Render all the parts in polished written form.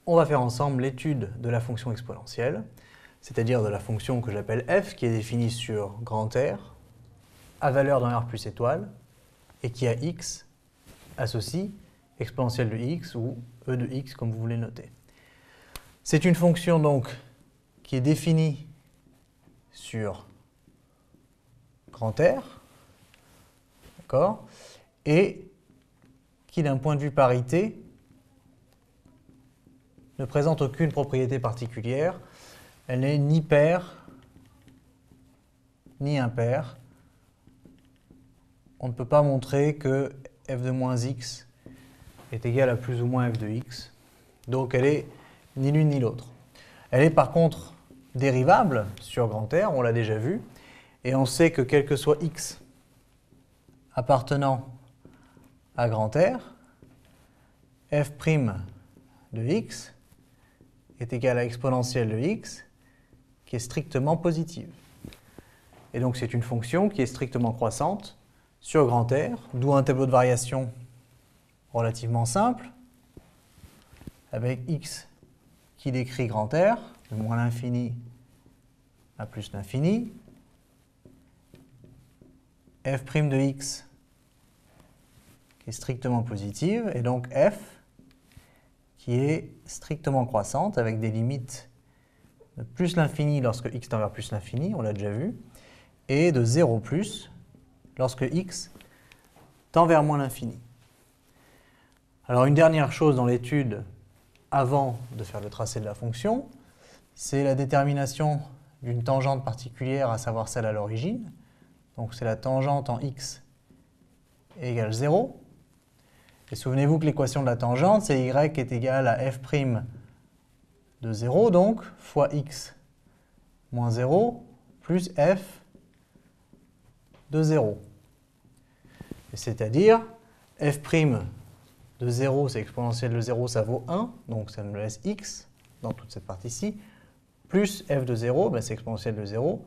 on va faire ensemble l'étude de la fonction exponentielle, c'est-à-dire de la fonction que j'appelle f, qui est définie sur grand R, à valeur dans R plus étoile, et qui à x associe exponentielle de x ou e de x, comme vous voulez noter. C'est une fonction donc qui est définie sur grand R, d'accord, et qui d'un point de vue parité ne présente aucune propriété particulière. Elle n'est ni paire ni impaire. On ne peut pas montrer que f de moins x est égal à plus ou moins f de x. Donc elle est ni l'une ni l'autre. Elle est par contre dérivable sur grand R, on l'a déjà vu, et on sait que quel que soit x appartenant à grand R, f' de x est égal à exponentielle de x qui est strictement positive. Et donc c'est une fonction qui est strictement croissante sur grand R, d'où un tableau de variation relativement simple, avec x qui décrit grand R, de moins l'infini à plus l'infini, f' de x qui est strictement positive, et donc f qui est strictement croissante avec des limites de plus l'infini lorsque x tend vers plus l'infini, on l'a déjà vu, et de 0 plus lorsque x tend vers moins l'infini. Alors une dernière chose dans l'étude avant de faire le tracé de la fonction, c'est la détermination d'une tangente particulière, à savoir celle à l'origine. Donc c'est la tangente en x égale 0. Et souvenez-vous que l'équation de la tangente, c'est y est égal à f' de 0, donc, fois x moins 0, plus f de 0. C'est-à-dire, f' de 0, c'est exponentielle de 0, ça vaut 1, donc ça nous laisse x dans toute cette partie-ci, plus f de 0, c'est exponentielle de 0,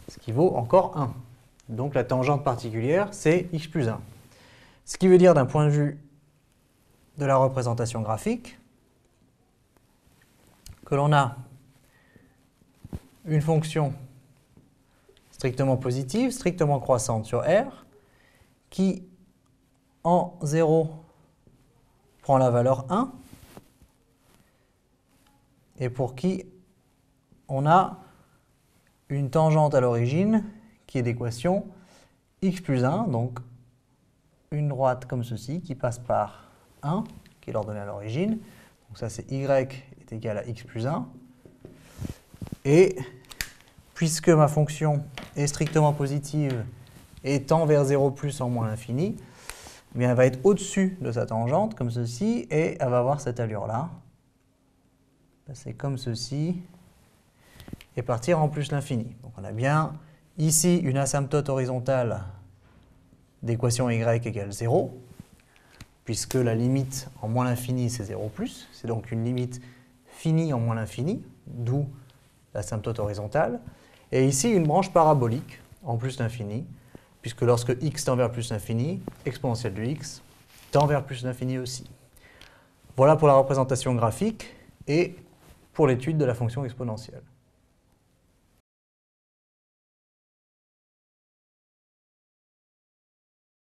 ce qui vaut encore 1. Donc la tangente particulière, c'est x plus 1. Ce qui veut dire d'un point de vue de la représentation graphique, que l'on a une fonction strictement positive, strictement croissante sur R, qui en 0 prend la valeur 1, et pour qui on a une tangente à l'origine qui est d'équation x plus 1, donc une droite comme ceci qui passe par 1, qui est l'ordonnée à l'origine. Donc ça c'est y est égal à x plus 1. Et puisque ma fonction est strictement positive et tend vers 0 plus en moins l'infini, eh bien elle va être au-dessus de sa tangente comme ceci et elle va avoir cette allure-là. C'est comme ceci et partir en plus l'infini. Donc on a bien ici une asymptote horizontale d'équation y égale 0, puisque la limite en moins l'infini, c'est 0 plus. C'est donc une limite finie en moins l'infini, d'où l'asymptote horizontale. Et ici, une branche parabolique en plus l'infini, puisque lorsque x tend vers plus l'infini, exponentielle de x tend vers plus l'infini aussi. Voilà pour la représentation graphique et pour l'étude de la fonction exponentielle.